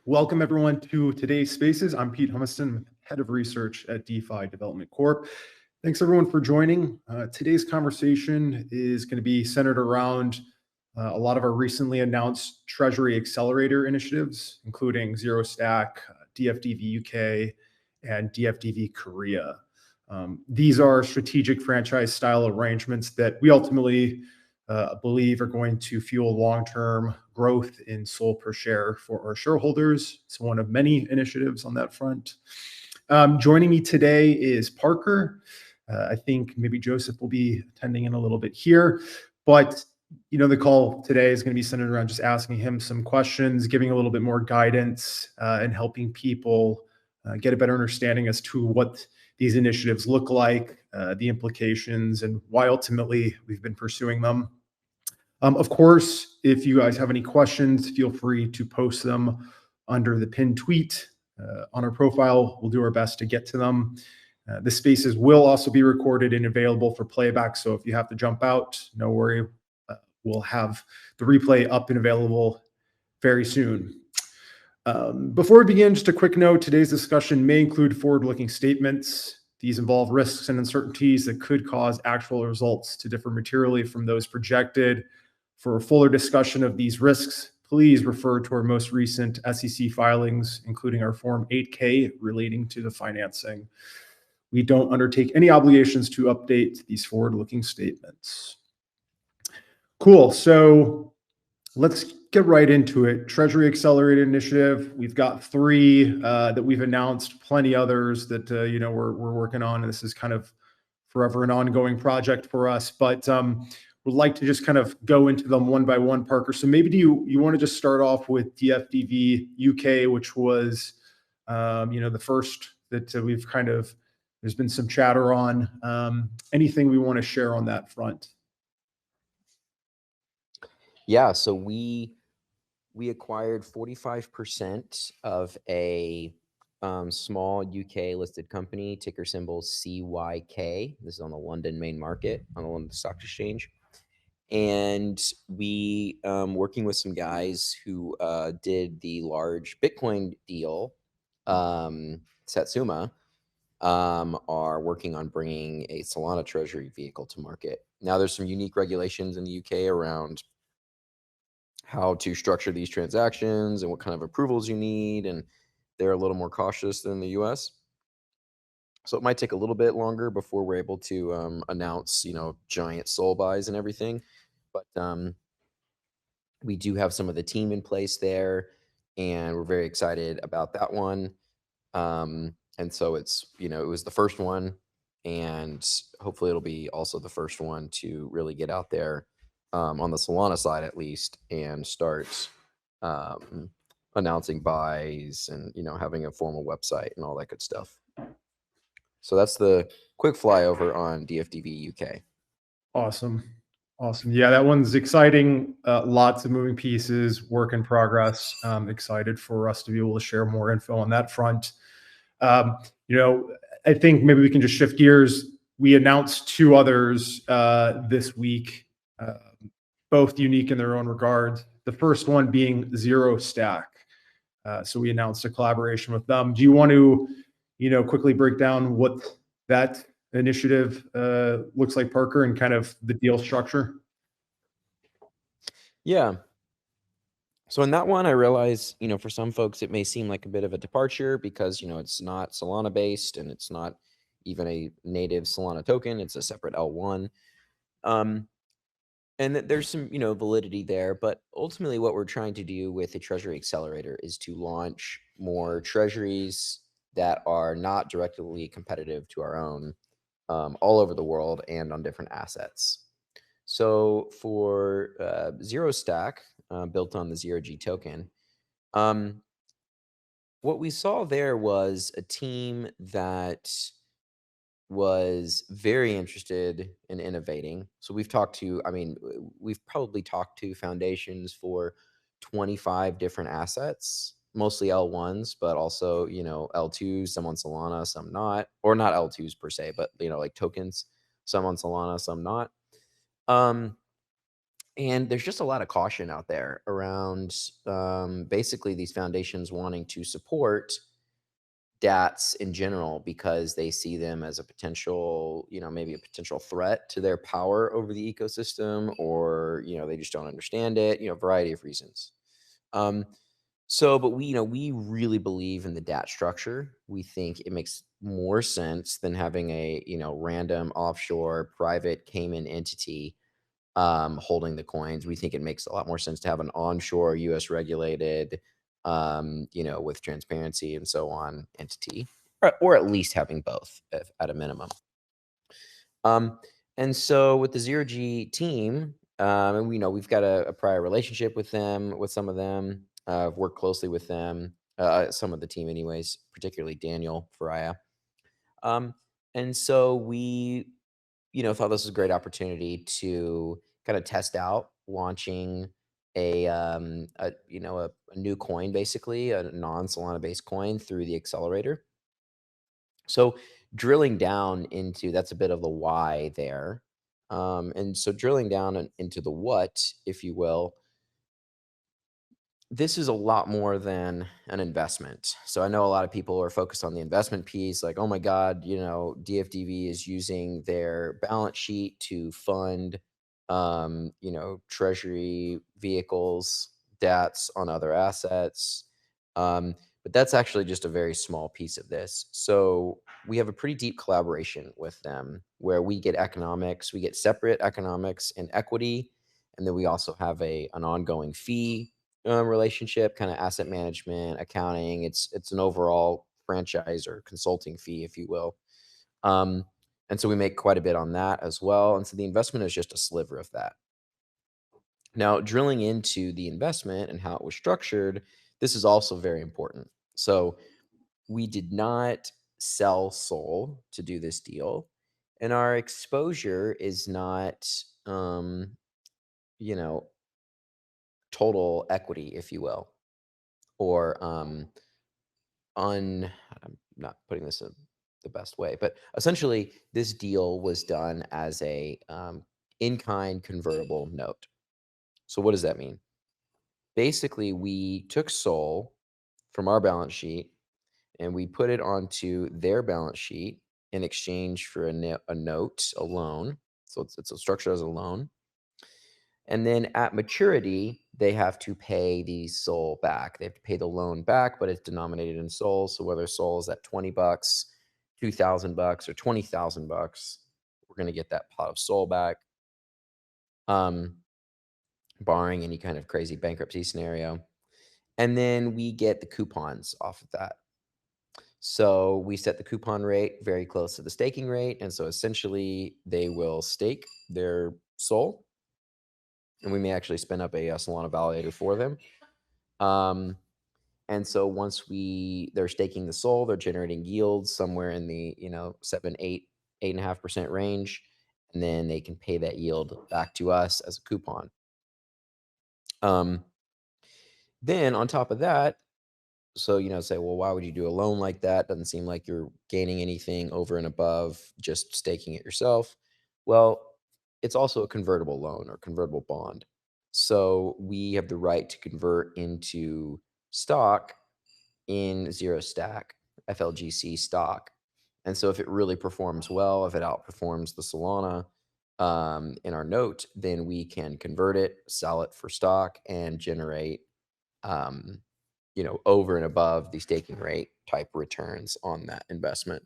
Welcome everyone to today's Spaces. I'm Pete Humiston, Head of Research at DeFi Development Corp. Thanks everyone for joining. Today's conversation is going to be centered around a lot of our recently announced Treasury Accelerator initiatives, including ZeroStack, DFDV UK, and DFDV Korea. These are strategic franchise style arrangements that we ultimately believe are going to fuel long-term growth in SOL per share for our shareholders. It's one of many initiatives on that front. Joining me today is Parker. I think maybe Joseph will be attending in a little bit here, but the call today is going to be centered around just asking him some questions, giving a little bit more guidance, and helping people get a better understanding as to what these initiatives look like, the implications, and why ultimately we've been pursuing them. Of course, if you guys have any questions, feel free to post them under the pinned tweet on our profile. We'll do our best to get to them. The spaces will also be recorded and available for playback, so if you have to jump out, no worry. We'll have the replay up and available very soon. Before we begin, just a quick note, today's discussion may include forward-looking statements. These involve risks and uncertainties that could cause actual results to differ materially from those projected. For a fuller discussion of these risks, please refer to our most recent SEC filings, including our Form 8K relating to the financing. We don't undertake any obligations to update these forward-looking statements. Cool, so let's get right into it. Treasury Accelerator initiative. We've got 3 that we've announced, plenty others that we're working on, and this is kind of forever an ongoing project for us. But would like to just kind of go into them one by one, Parker. So maybe do you want to just start off with DFDV UK, which was the first that we've kind of, there's been some chatter on. Anything we want to share on that front? Yeah, so we acquired 45% of a small UK listed company, ticker symbol CYK. This is on the London main market, on the London Stock Exchange. And we, working with some guys who did the large Bitcoin deal, Satsuma, are working on bringing a Solana treasury vehicle to market. Now, there's some unique regulations in the UK around how to structure these transactions and what kind of approvals you need, and they're a little more cautious than the US. So it might take a little bit longer before we're able to announce, giant SOL buys and everything. But we do have some of the team in place there, and we're very excited about that one. And so it's, it was the first one, and hopefully it'll be also the first one to really get out there on the Solana side at least, and start announcing buys and, having a formal website and all that good stuff. So that's the quick flyover on DFDV UK. Awesome. Yeah, that one's exciting. Lots of moving pieces, work in progress. Excited for us to be able to share more info on that front. I think maybe we can just shift gears. We announced 2 others this week, both unique in their own regard. The first one being ZeroStack. So we announced a collaboration with them. Do you want to, quickly break down what that initiative looks like, Parker, and kind of the deal structure? Yeah. So in that one, I realize, for some folks, it may seem like a bit of a departure because, it's not Solana based and it's not even a native Solana token. It's a separate L1. And there's some, validity there. But ultimately, what we're trying to do with the Treasury Accelerator is to launch more treasuries that are not directly competitive to our own all over the world and on different assets. So for ZeroStack, built on the ZeroG token, what we saw there was a team that was very interested in innovating. So we've probably talked to foundations for 25 different assets, mostly L1s, but also, L2s, some on Solana, some not, or not L2s per se, but, like tokens, some on Solana, some not. And there's just a lot of caution out there around basically these foundations wanting to support DATs in general because they see them as a potential, maybe a potential threat to their power over the ecosystem, or, they just don't understand it, a variety of reasons. Um, but we really believe in the DAT structure. We think it makes more sense than having a, random offshore private Cayman entity holding the coins. We think it makes a lot more sense to have an onshore US regulated, with transparency and so on entity, or at least having both at a minimum. And so with the Zero G team, and we know we've got a prior relationship with them, with some of them. I've worked closely with them, some of the team, anyways, particularly Daniel Faria. Um, and so we, thought this was a great opportunity to kind of test out launching a new coin, basically a non-Solana based coin through the accelerator. So drilling down into that's a bit of the why there. And so drilling down into the what, if you will, this is a lot more than an investment. So I know a lot of people are focused on the investment piece, like, oh my God, DFDV is using their balance sheet to fund, treasury vehicles, DATs on other assets. But that's actually just a very small piece of this. So we have a pretty deep collaboration with them where we get economics, we get separate economics and equity. And then we also have an ongoing fee relationship, kind of asset management, accounting. It's an overall franchise or consulting fee, if you will. Um, and so we make quite a bit on that as well. And so the investment is just a sliver of that. Now, drilling into the investment and how it was structured, this is also very important. So we did not sell SOL to do this deal, and our exposure is not, you know, total equity, if you will, or I'm not putting this in the best way, but essentially this deal was done as a in-kind convertible note. So what does that mean? Basically, we took SOL from our balance sheet and we put it onto their balance sheet in exchange for a note, a loan. So it's structured as a loan. And then at maturity, they have to pay the SOL back. They have to pay the loan back, but it's denominated in SOL. So whether SOL is at $20, $2,000, or $20,000, we're going to get that pot of SOL back, barring any kind of crazy bankruptcy scenario. And then we get the coupons off of that. So we set the coupon rate very close to the staking rate. And so essentially, they will stake their SOL, and we may actually spin up a Solana validator for them. And so once they're staking the SOL, they're generating yields somewhere in the 7, 8.5% range, and then they can pay that yield back to us as a coupon. Then on top of that, so say, well, why would you do a loan like that? Doesn't seem like you're gaining anything over and above just staking it yourself. Well, it's also a convertible loan or convertible bond. So we have the right to convert into stock in ZeroStack, FLGC stock. And so if it really performs well, if it outperforms the Solana in our note, then we can convert it, sell it for stock, and generate, over and above the staking rate type returns on that investment.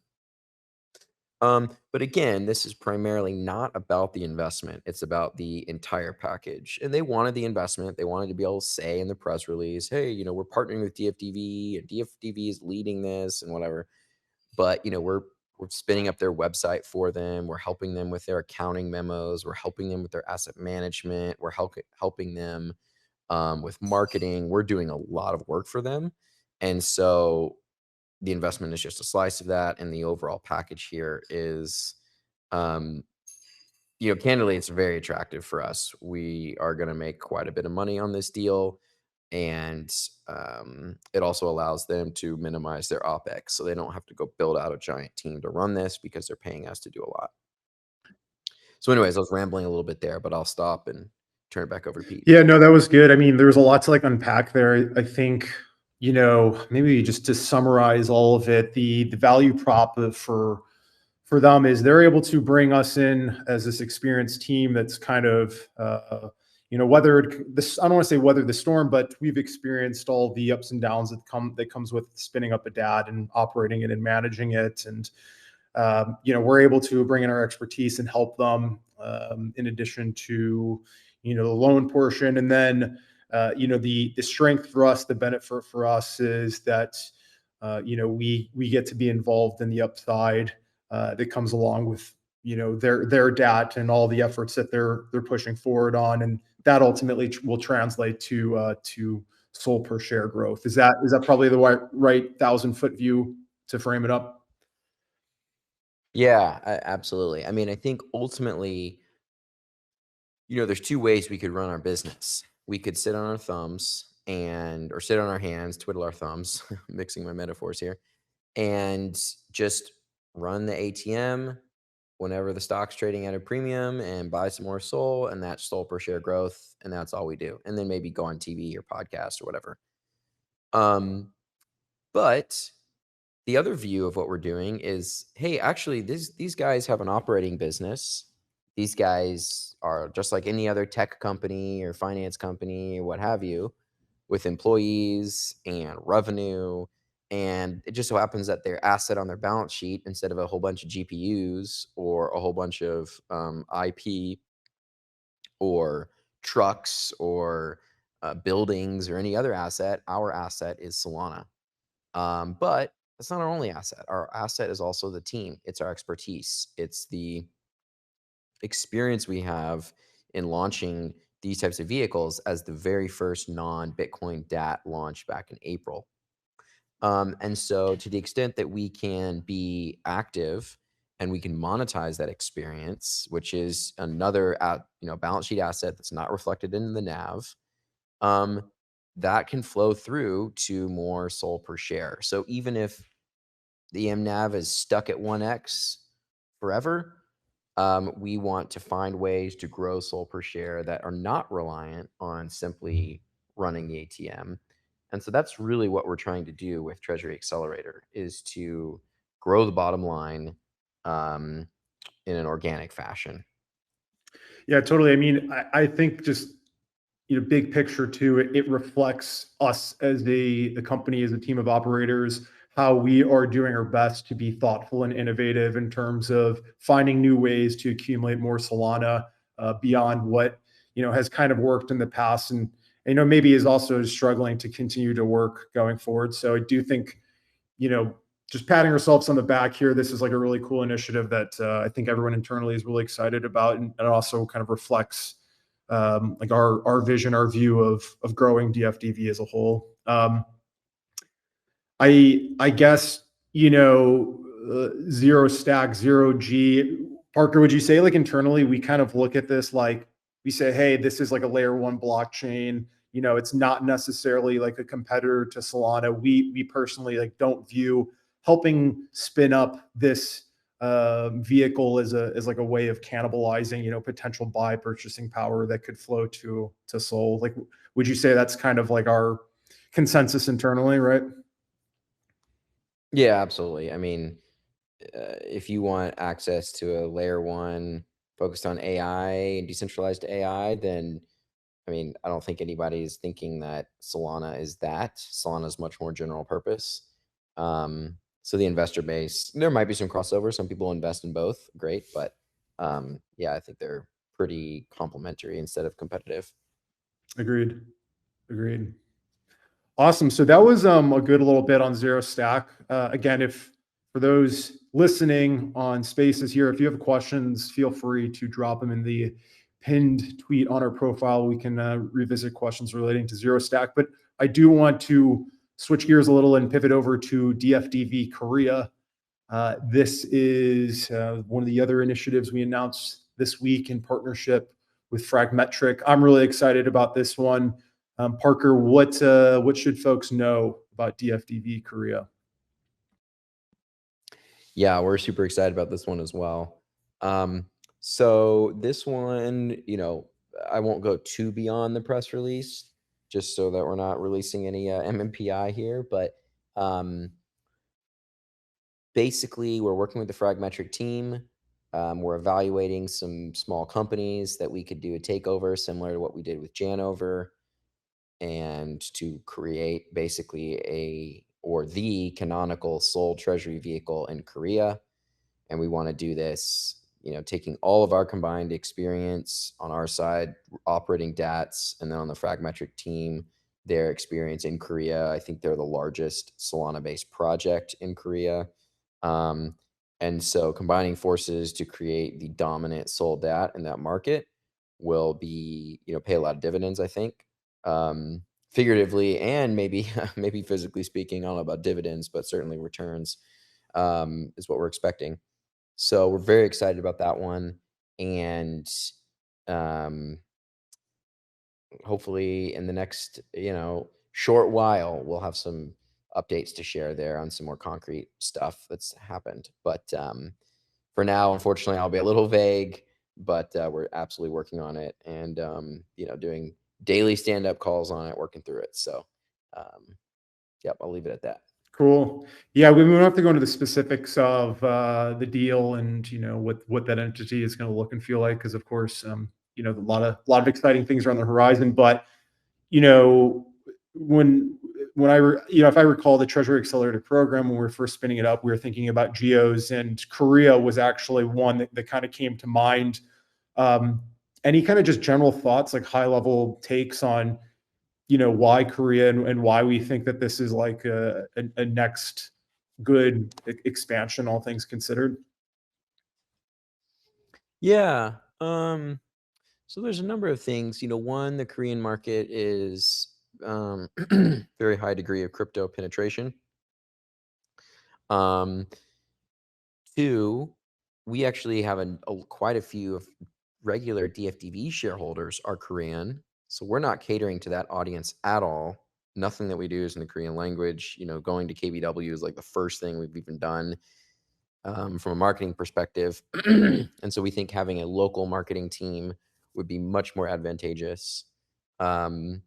But again, this is primarily not about the investment. It's about the entire package. And they wanted the investment. They wanted to be able to say in the press release, hey, we're partnering with DFDV and DFDV is leading this and whatever. But, we're spinning up their website for them. We're helping them with their accounting memos. We're helping them with their asset management. We're helping them with marketing. We're doing a lot of work for them. And so the investment is just a slice of that, and the overall package here is, candidly, it's very attractive for us. We are going to make quite a bit of money on this deal, and it also allows them to minimize their OpEx, so they don't have to go build out a giant team to run this because they're paying us to do a lot. So anyways, I was rambling a little bit there, but I'll stop and turn it back over to Pete. Yeah, no, that was good. I mean, there was a lot to like unpack there. I think, maybe just to summarize all of it, the value prop for them is they're able to bring us in as this experienced team that's kind of weathered this. I don't want to say weathered the storm, but we've experienced all the ups and downs that comes with spinning up a DAT and operating it and managing it. And we're able to bring in our expertise and help them, in addition to the loan portion. And then the strength for us, the benefit for us is that we get to be involved in the upside that comes along with their DAT and all the efforts that they're pushing forward on, and that ultimately will translate to SOL per share growth. Is that probably the right 1,000-foot view to frame it up? Yeah, absolutely. I mean, I think ultimately, there's two ways we could run our business. We could sit on our thumbs or sit on our hands, twiddle our thumbs, mixing my metaphors here, and just run the ATM whenever the stock's trading at a premium and buy some more SOL, and that's SOL per share growth, and that's all we do. And then maybe go on TV or podcast or whatever. But the other view of what we're doing is, hey, actually, these guys have an operating business. These guys are just like any other tech company or finance company or what have you, with employees and revenue. And it just so happens that their asset on their balance sheet, instead of a whole bunch of GPUs or a whole bunch of IP or trucks or buildings or any other asset, our asset is Solana. But that's not our only asset. Our asset is also the team. It's our expertise. It's the experience we have in launching these types of vehicles as the very first non-Bitcoin DAT launch back in April. And so to the extent that we can be active and we can monetize that experience, which is another balance sheet asset that's not reflected in the NAV, that can flow through to more SOL per share. So even if the MNAV is stuck at 1x forever, we want to find ways to grow SOL per share that are not reliant on simply running the ATM. And so that's really what we're trying to do with Treasury Accelerator, is to grow the bottom line in an organic fashion. Yeah, totally. I mean, I think just big picture too, it reflects us as the company, as a team of operators, how we are doing our best to be thoughtful and innovative in terms of finding new ways to accumulate more Solana beyond what has kind of worked in the past, and maybe is also struggling to continue to work going forward. So I do think just patting ourselves on the back here, this is like a really cool initiative that I think everyone internally is really excited about, and it also kind of reflects like our vision, our view of growing DFDV as a whole. I guess ZeroStack, zero G. Parker, would you say like internally we kind of look at this like we say, hey, this is like a layer one blockchain. It's not necessarily like a competitor to Solana. We personally like don't view helping spin up this vehicle as like a way of cannibalizing potential buy purchasing power that could flow to SOL. Like, would you say that's kind of like our consensus internally, right? Yeah, absolutely. I mean, if you want access to a layer one focused on AI and decentralized AI, then I mean, I don't think anybody's thinking that Solana is that. Solana is much more general purpose. So the investor base, there might be some crossover. Some people invest in both. Great. But yeah, I think they're pretty complementary instead of competitive. Agreed. Awesome. So that was a good little bit on ZeroStack. Again, if for those listening on Spaces here, if you have questions, feel free to drop them in the pinned tweet on our profile. We can revisit questions relating to ZeroStack. But I do want to switch gears a little and pivot over to DFDV Korea. This is one of the other initiatives we announced this week in partnership with Fragmetric. I'm really excited about this one. Parker, what should folks know about DFDV Korea? Yeah, we're super excited about this one as well. So this one, I won't go too beyond the press release, just so that we're not releasing any MMPI here. But basically, we're working with the Fragmetric team. We're evaluating some small companies that we could do a takeover similar to what we did with Janover, and to create basically the canonical sole treasury vehicle in Korea. And we want to do this, taking all of our combined experience on our side, operating DATs, and then on the Fragmetric team, their experience in Korea. I think they're the largest Solana-based project in Korea. And so combining forces to create the dominant Sol DAT in that market will be, pay a lot of dividends, I think. Figuratively and maybe physically speaking. I don't know about dividends, but certainly returns is what we're expecting. So we're very excited about that one. And hopefully in the next, short while, we'll have some updates to share there on some more concrete stuff that's happened. But for now, unfortunately, I'll be a little vague, but we're absolutely working on it, and doing daily stand-up calls on it, working through it. So yep, I'll leave it at that. Cool. Yeah, we won't have to go into the specifics of the deal and what that entity is going to look and feel like, because of course a lot of exciting things are on the horizon. But when if I recall the Treasury Accelerator program, when we were first spinning it up, we were thinking about geos, and Korea was actually one that kind of came to mind. Any kind of just general thoughts, like high level takes on why Korea and why we think that this is like a next good expansion, all things considered? Yeah. So there's a number of things. One, the Korean market is very high degree of crypto penetration. Two, we actually have quite a few of regular DFDV shareholders are Korean. So we're not catering to that audience at all. Nothing that we do is in the Korean language. Going to KBW is like the first thing we've even done from a marketing perspective. And so we think having a local marketing team would be much more advantageous. And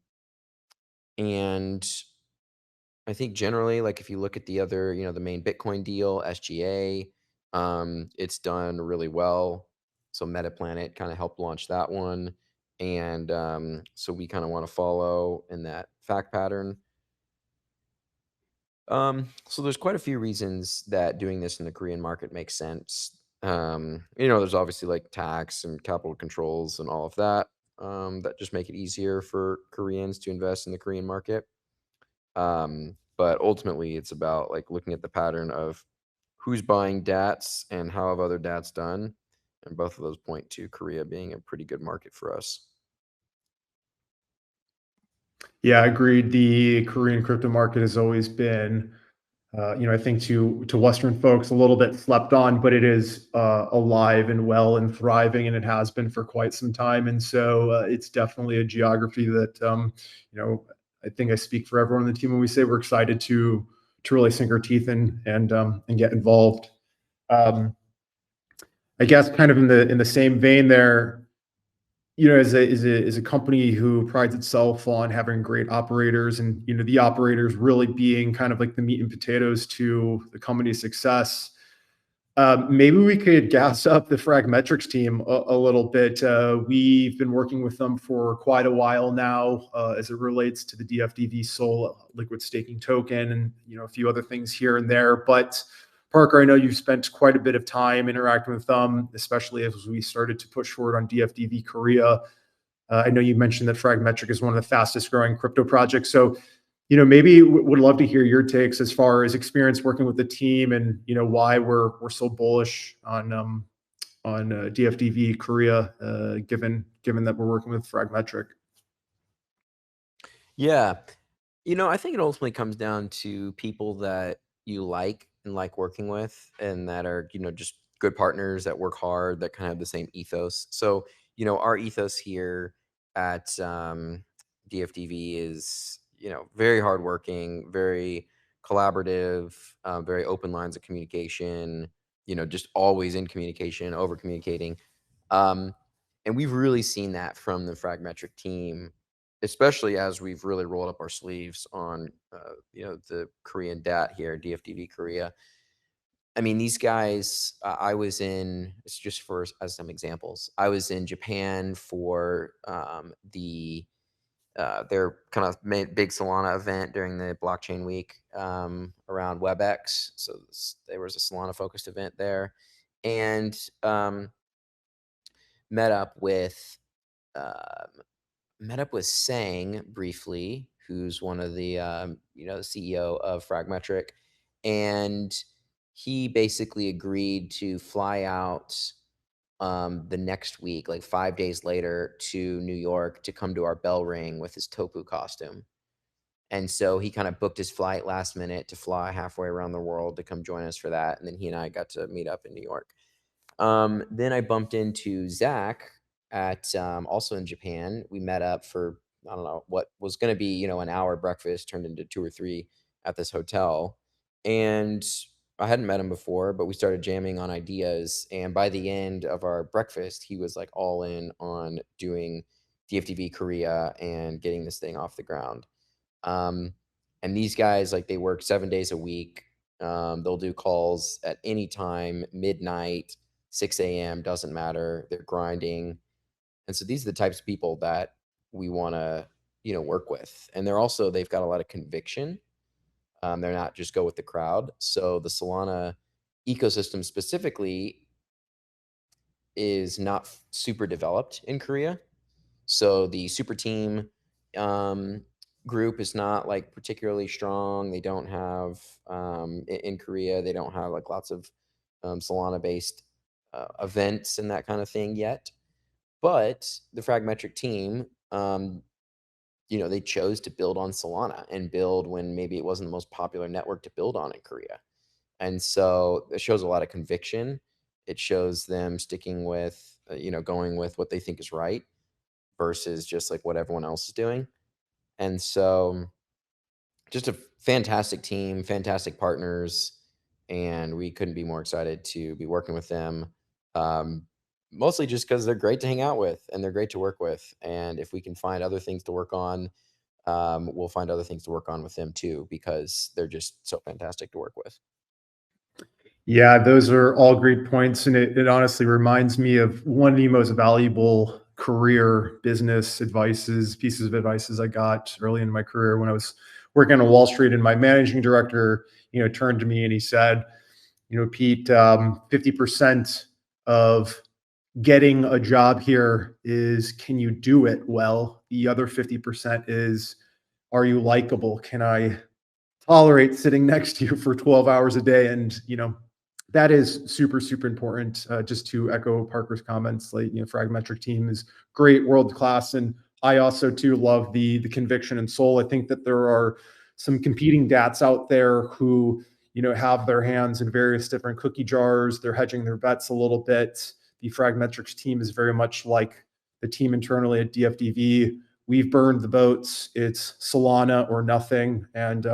I think generally, like if you look at the other, the main Bitcoin deal, SGA, it's done really well. So MetaPlanet kind of helped launch that one. And so we kind of want to follow in that fact pattern. So there's quite a few reasons that doing this in the Korean market makes sense. There's obviously like tax and capital controls and all of that, that just make it easier for Koreans to invest in the Korean market. But ultimately it's about like looking at the pattern of who's buying DATs and how have other DATs done. And both of those point to Korea being a pretty good market for us. Yeah, agreed. The Korean crypto market has always been, I think to Western folks, a little bit slept on, but it is alive and well and thriving, and it has been for quite some time. And so it's definitely a geography that, I think I speak for everyone on the team when we say we're excited to really sink our teeth in and get involved. I guess kind of in the same vein there, as a company who prides itself on having great operators, and the operators really being kind of like the meat and potatoes to the company's success. Maybe we could gas up the Fragmetrics team a little bit. We've been working with them for quite a while now, as it relates to the DFDV Sol liquid staking token, and a few other things here and there. But Parker, I know you've spent quite a bit of time interacting with them, especially as we started to push forward on DFDV Korea. I know you mentioned that Fragmetric is one of the fastest growing crypto projects. So, maybe would love to hear your takes as far as experience working with the team, and why we're so bullish on DFDV Korea, given that we're working with Fragmetric. Yeah. I think it ultimately comes down to people that you like and like working with, and that are, just good partners that work hard, that kind of have the same ethos. So, our ethos here at DFDV is, very hardworking, very collaborative, very open lines of communication, just always in communication, over communicating. And we've really seen that from the Fragmetric team, especially as we've really rolled up our sleeves on, the Korean DAT here, DFDV Korea. I mean, these guys, I was in, it's just for as some examples, I was in Japan for their kind of big Solana event during the blockchain week around WebEx. So there was a Solana focused event there, and met up with Sang briefly, who's one of the the CEO of Fragmetric, and he basically agreed to fly out the next week, like 5 days later, to New York to come to our bell ring with his tofu costume. And so he kind of booked his flight last minute to fly halfway around the world to come join us for that. And then he and I got to meet up in New York. Then I bumped into Zach at also in Japan. We met up for, I don't know, what was going to be, an hour breakfast turned into 2 or 3 at this hotel. And I hadn't met him before, but we started jamming on ideas. And by the end of our breakfast, he was like all in on doing DFDV Korea and getting this thing off the ground. And these guys, like, they work 7 days a week. They'll do calls at any time, midnight, 6 a.m., doesn't matter. They're grinding. And so these are the types of people that we want to, work with. And they've got a lot of conviction. They're not just go with the crowd. So the Solana ecosystem specifically is not super developed in Korea. So the super team group is not like particularly strong. They don't have in Korea, they don't have like lots of Solana based events and that kind of thing yet. But the Fragmetric team, they chose to build on Solana and build when maybe it wasn't the most popular network to build on in Korea. And so it shows a lot of conviction. It shows them sticking with, going with what they think is right versus just like what everyone else is doing. And so just a fantastic team, fantastic partners, and we couldn't be more excited to be working with them. Mostly just because they're great to hang out with and they're great to work with. And if we can find other things to work on, we'll find other things to work on with them too, because they're just so fantastic to work with. Yeah, those are all great points. And it honestly reminds me of one of the most valuable career business pieces of advices I got early in my career when I was working on Wall Street. And my managing director, turned to me and he said, Pete, 50% of getting a job here is, can you do it well? The other 50% is, are you likable? Can I tolerate sitting next to you for 12 hours a day? And, that is super, super important. Just to echo Parker's comments, like, Fragmetric team is great, world-class. And I also too love the conviction and soul. I think that there are some competing DATs out there who, have their hands in various different cookie jars. They're hedging their bets a little bit. The Fragmetrics team is very much like the team internally at DFDV. We've burned the boats. It's Solana or nothing. And,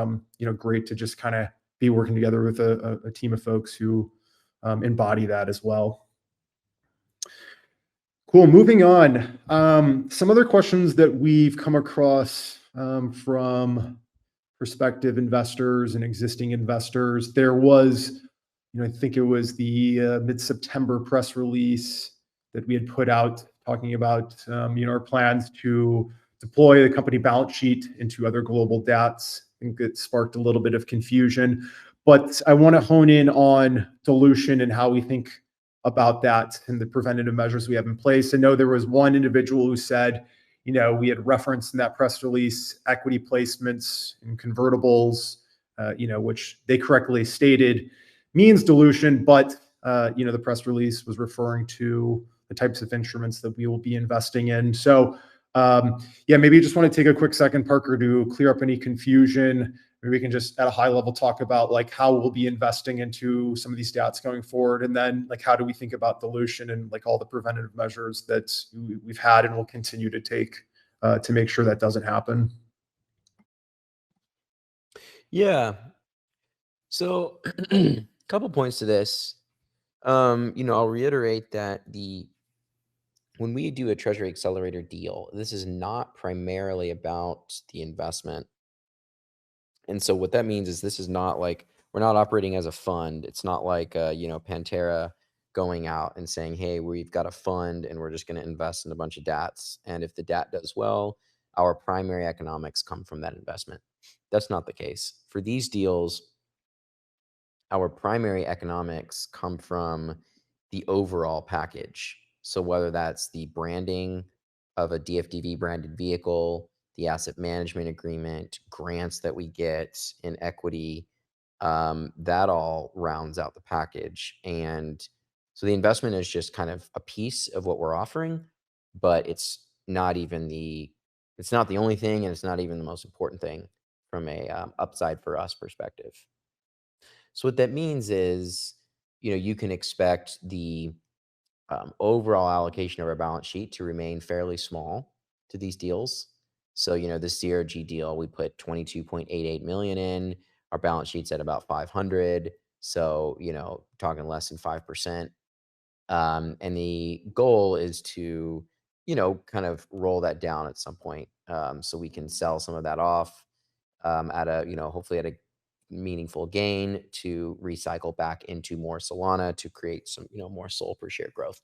great to just kind of be working together with a team of folks who embody that as well. Cool. Moving on. Some other questions that we've come across from prospective investors and existing investors. There was, I think it was the mid-September press release that we had put out talking about, our plans to deploy the company balance sheet into other global DATs. I think it sparked a little bit of confusion, but I want to hone in on dilution and how we think about that and the preventative measures we have in place. I know there was one individual who said, we had referenced in that press release equity placements and convertibles, which they correctly stated means dilution, but the press release was referring to the types of instruments that we will be investing in. So maybe you just want to take a quick second, Parker, to clear up any confusion. Maybe we can just at a high level talk about like how we'll be investing into some of these DATs going forward. And then like, how do we think about dilution and like all the preventative measures that we've had and will continue to take to make sure that doesn't happen. Yeah. So a couple points to this. I'll reiterate that the when we do a Treasury Accelerator deal, this is not primarily about the investment. And so what that means is this is not like, we're not operating as a fund. It's not like, Pantera going out and saying, hey, we've got a fund and we're just going to invest in a bunch of DATs. And if the DAT does well, our primary economics come from that investment. That's not the case. For these deals, our primary economics come from the overall package. So whether that's the branding of a DFDV branded vehicle, the asset management agreement, grants that we get in equity, that all rounds out the package. And so the investment is just kind of a piece of what we're offering, but it's not the only thing, and it's not even the most important thing from a upside for us perspective. So what that means is, you can expect the overall allocation of our balance sheet to remain fairly small to these deals. So, this CRG deal, we put 22.88 million in. Our balance sheet's at about 500. So, talking less than 5%. And the goal is to, kind of roll that down at some point, so we can sell some of that off at a, hopefully at a meaningful gain to recycle back into more Solana to create some, more SOL per share growth.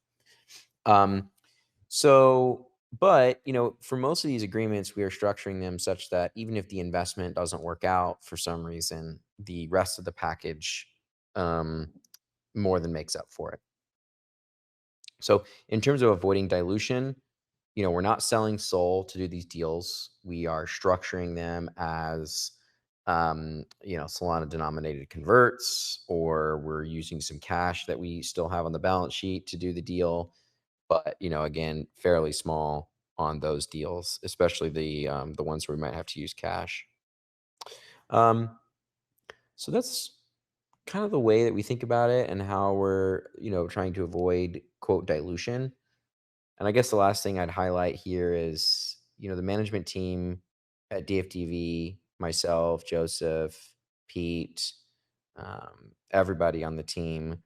But, for most of these agreements, we are structuring them such that even if the investment doesn't work out for some reason, the rest of the package more than makes up for it. So in terms of avoiding dilution, we're not selling SOL to do these deals. We are structuring them as, Solana denominated converts, or we're using some cash that we still have on the balance sheet to do the deal. But, again, fairly small on those deals, especially the ones where we might have to use cash. So that's kind of the way that we think about it and how we're, trying to avoid quote dilution. And I guess the last thing I'd highlight here is, the management team at DFDV, myself, Joseph, Pete, everybody on the team,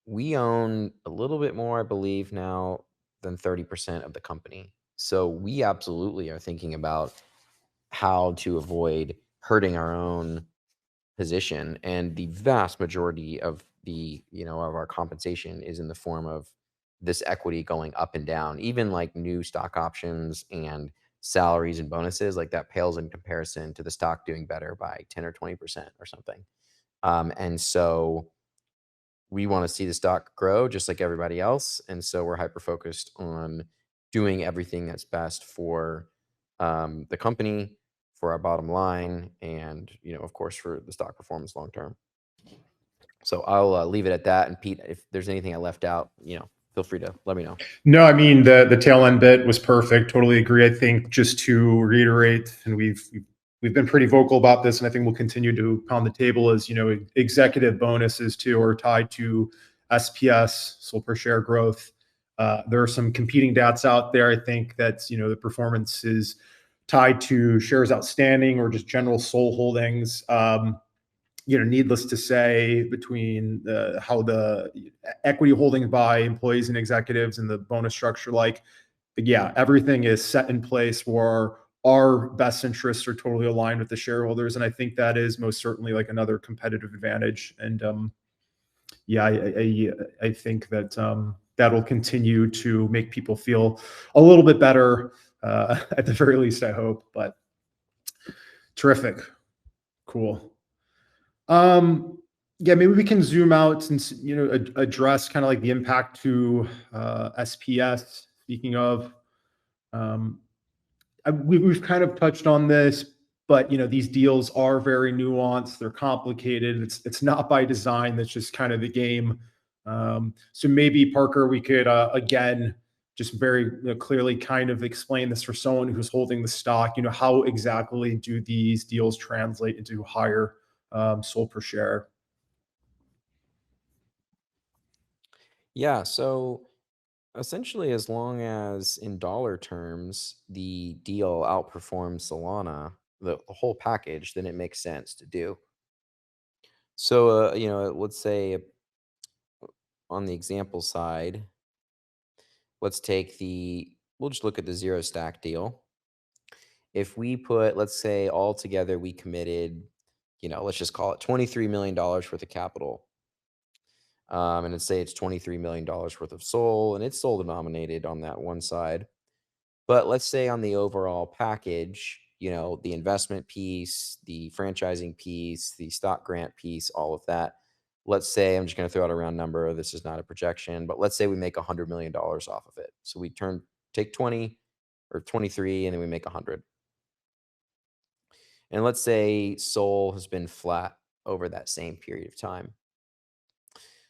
we own a little bit more, I believe now, than 30% of the company. So we absolutely are thinking about how to avoid hurting our own position. And the vast majority of the, of our compensation is in the form of this equity going up and down. Even like new stock options and salaries and bonuses, like that pales in comparison to the stock doing better by 10 or 20% or something. And so we want to see the stock grow just like everybody else. And so we're hyper focused on doing everything that's best for the company, for our bottom line, and, of course, for the stock performance long term. So I'll leave it at that. And Pete, if there's anything I left out, feel free to let me know. No, I mean, the tail end bit was perfect. Totally agree. I think just to reiterate, and we've been pretty vocal about this, and I think we'll continue to pound the table, is, executive bonuses too are tied to SPS, SOL per share growth. There are some competing DATs out there. I think that's, the performance is tied to shares outstanding or just general SOL holdings. Needless to say, between how the equity holdings by employees and executives and the bonus structure, everything is set in place where our best interests are totally aligned with the shareholders. And I think that is most certainly like another competitive advantage. And I think that that'll continue to make people feel a little bit better, at the very least, I hope. But terrific. Cool. Maybe we can zoom out and, address kind of like the impact to SPS. Speaking of, we've kind of touched on this, but these deals are very nuanced. They're complicated. It's not by design. That's just kind of the game. So maybe, Parker, we could again just very clearly kind of explain this for someone who's holding the stock. How exactly do these deals translate into higher SOL per share? Yeah. So essentially, as long as in dollar terms, the deal outperforms Solana, the whole package, then it makes sense to do. So, let's say on the example side, let's take we'll just look at the ZeroStack deal. If we put, let's say all together, we committed, let's just call it $23 million worth of capital. And let's say it's $23 million worth of SOL, and it's SOL denominated on that one side. But let's say on the overall package, the investment piece, the franchising piece, the stock grant piece, all of that. Let's say, I'm just going to throw out a round number. This is not a projection, but let's say we make $100 million off of it. So we take 20 or 23, and then we make 100. And let's say SOL has been flat over that same period of time.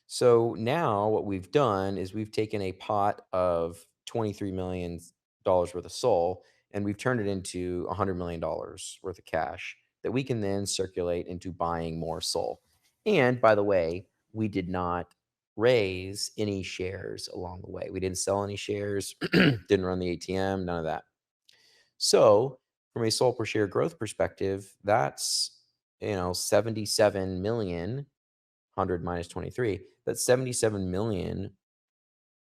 So now what we've done is we've taken a pot of $23 million worth of SOL, and we've turned it into $100 million worth of cash that we can then circulate into buying more SOL. And by the way, we did not raise any shares along the way. We didn't sell any shares, didn't run the ATM, none of that. So from a SOL per share growth perspective, that's 77 million, 100 minus 23. That's 77 million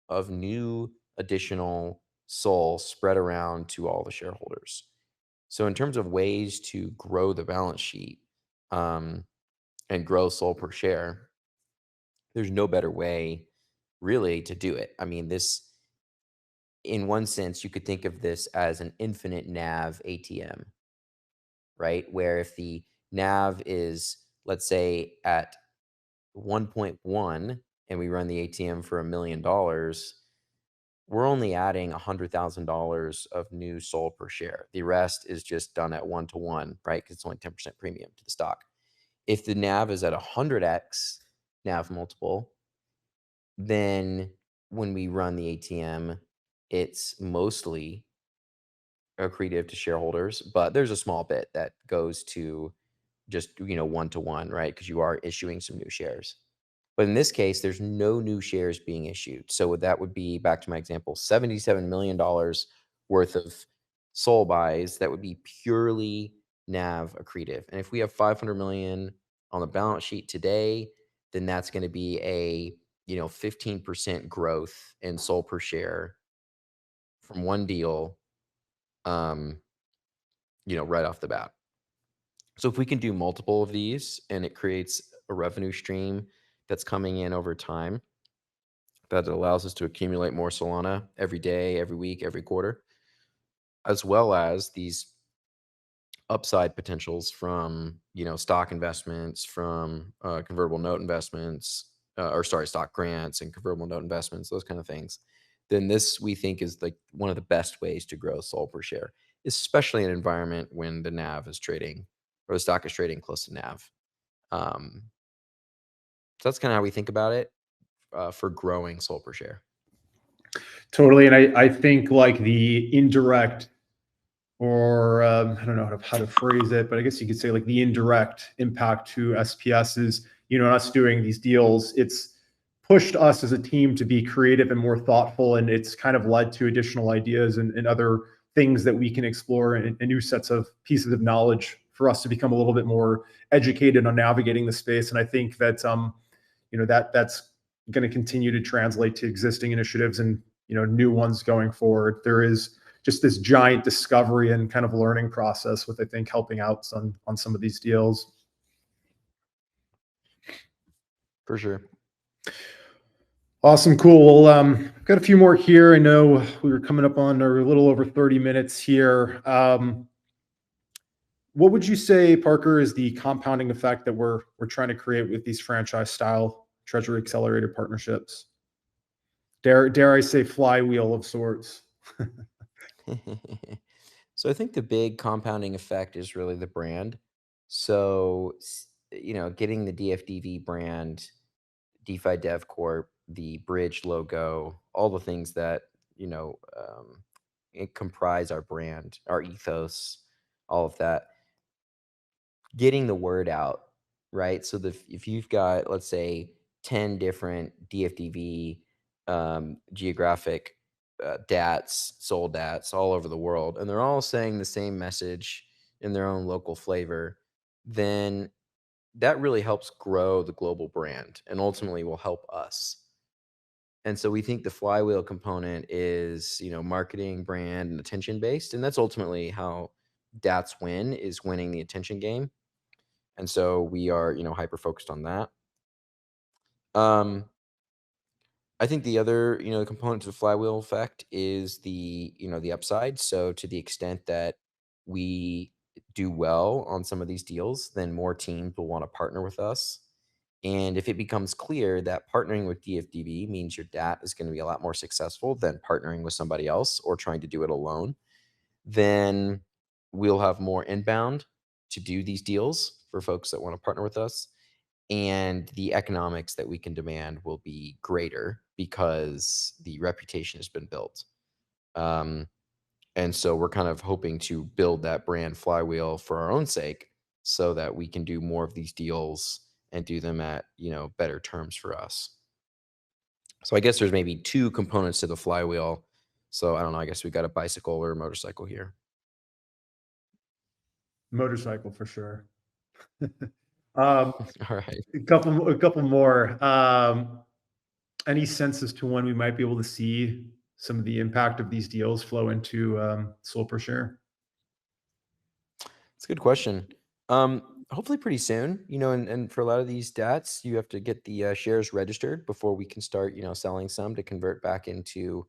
of new additional SOL spread around to all the shareholders. So in terms of ways to grow the balance sheet and grow SOL per share, there's no better way really to do it. I mean, this, in one sense, you could think of this as an infinite NAV ATM, right? Where if the NAV is, let's say, at 1.1 and we run the ATM for $1 million, we're only adding $100,000 of new SOL per share. The rest is just done at 1-to-1, right? Because it's only 10% premium to the stock. If the NAV is at 100x NAV multiple, then when we run the ATM, it's mostly accretive to shareholders, but there's a small bit that goes to just 1-to-1, right? Because you are issuing some new shares. But in this case, there's no new shares being issued. So that would be, back to my example, $77 million worth of SOL buys that would be purely NAV accretive. And if we have 500 million on the balance sheet today, then that's going to be a 15% growth in SOL per share from one deal, right off the bat. So if we can do multiple of these and it creates a revenue stream that's coming in over time, that allows us to accumulate more Solana every day, every week, every quarter, as well as these upside potentials from, stock investments, from convertible note investments, stock grants and convertible note investments, those kind of things, then this, we think, is like one of the best ways to grow SOL per share, especially in an environment when the NAV is trading, or the stock is trading close to NAV. So that's kind of how we think about it for growing SOL per share. Totally. And I think like the indirect, or I don't know how to phrase it, but I guess you could say like the indirect impact to SPS is, us doing these deals, it's pushed us as a team to be creative and more thoughtful. And it's kind of led to additional ideas and other things that we can explore, and new sets of pieces of knowledge for us to become a little bit more educated on navigating the space. And I think that, that's going to continue to translate to existing initiatives and, new ones going forward. There is just this giant discovery and kind of learning process with, I think, helping out on some of these deals. For sure. Awesome. Cool. Well, got a few more here. I know we were coming up on a little over 30 minutes here. What would you say, Parker, is the compounding effect that we're trying to create with these franchise style Treasury Accelerator partnerships? Dare I say flywheel of sorts? So I think the big compounding effect is really the brand. So, getting the DFDV brand, DeFi Dev Corp, the bridge logo, all the things that, it comprise our brand, our ethos, all of that, getting the word out, right? So if you've got, let's say, 10 different DFDV geographic DATs, SOL DATs all over the world, and they're all saying the same message in their own local flavor, then that really helps grow the global brand and ultimately will help us. And so we think the flywheel component is, marketing, brand, and attention based. And that's ultimately how DATs win, is winning the attention game. And so we are, hyper focused on that. I think the other, component to the flywheel effect is the, the upside. So to the extent that we do well on some of these deals, then more teams will want to partner with us. And if it becomes clear that partnering with DFDV means your DAT is going to be a lot more successful than partnering with somebody else or trying to do it alone, then we'll have more inbound to do these deals for folks that want to partner with us. And the economics that we can demand will be greater because the reputation has been built. And so we're kind of hoping to build that brand flywheel for our own sake so that we can do more of these deals and do them at, better terms for us. So I guess there's maybe two components to the flywheel. So I don't know, I guess we got a bicycle or a motorcycle here. Motorcycle for sure. All right. A couple more. Any sense as to when we might be able to see some of the impact of these deals flow into SOL per share? It's a good question. Hopefully pretty soon, and for a lot of these DATs, you have to get the shares registered before we can start, selling some to convert back into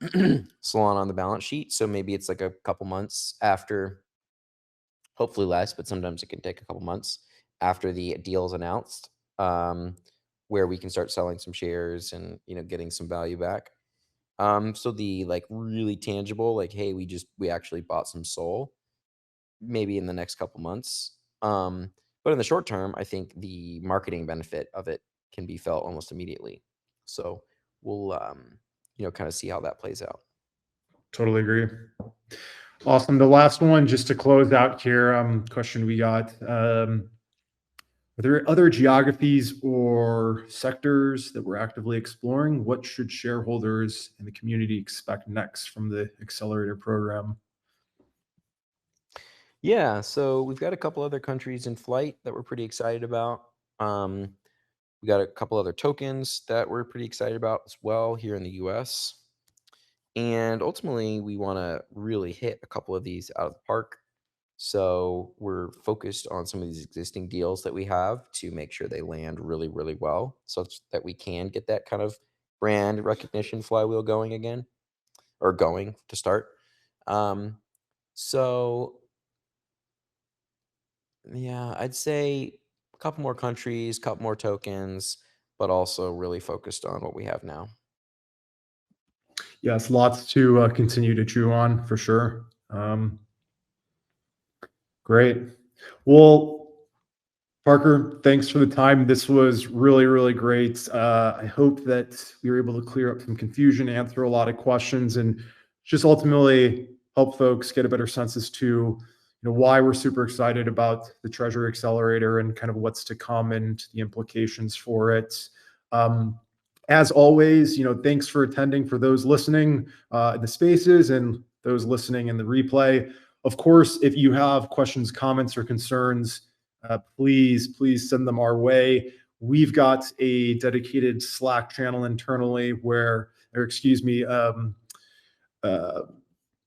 Solana on the balance sheet. So maybe it's like a couple months after, hopefully less, but sometimes it can take a couple months after the deal is announced, where we can start selling some shares and, getting some value back. So the like really tangible, like, hey, we actually bought some SOL, maybe in the next couple months. But in the short term, I think the marketing benefit of it can be felt almost immediately. So we'll, kind of see how that plays out. Totally agree. Awesome. The last one, just to close out here, question we got. Are there other geographies or sectors that we're actively exploring? What should shareholders and the community expect next from the Accelerator program? Yeah, so we've got a couple other countries in flight that we're pretty excited about. We got a couple other tokens that we're pretty excited about as well here in the US. And ultimately, we want to really hit a couple of these out of the park. So we're focused on some of these existing deals that we have to make sure they land really, really well, such that we can get that kind of brand recognition flywheel going again, or going to start. So yeah, I'd say a couple more countries, couple more tokens, but also really focused on what we have now. Yes, lots to continue to chew on for sure. Great. Well, Parker, thanks for the time. This was really, really great. I hope that we were able to clear up some confusion, answer a lot of questions, and just ultimately help folks get a better sense as to why we're super excited about the Treasury Accelerator and kind of what's to come and the implications for it. As always, thanks for attending for those listening in the spaces and those listening in the replay. Of course, if you have questions, comments, or concerns, please send them our way. We've got a dedicated Slack channel internally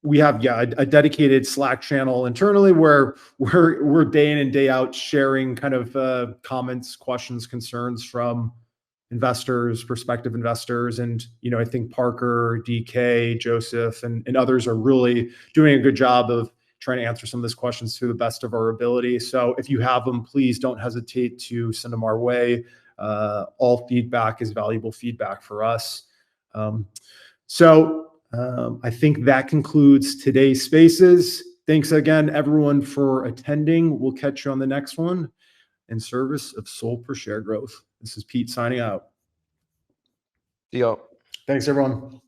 we have a dedicated Slack channel internally where we're day in and day out sharing kind of comments, questions, concerns from investors, prospective investors. And, I think Parker, DK, Joseph, and others are really doing a good job of trying to answer some of those questions to the best of our ability. So if you have them, please don't hesitate to send them our way. All feedback is valuable feedback for us. I think that concludes today's spaces. Thanks again, everyone, for attending. We'll catch you on the next one in service of SOL per share growth. This is Pete signing out. See y'all. Thanks, everyone.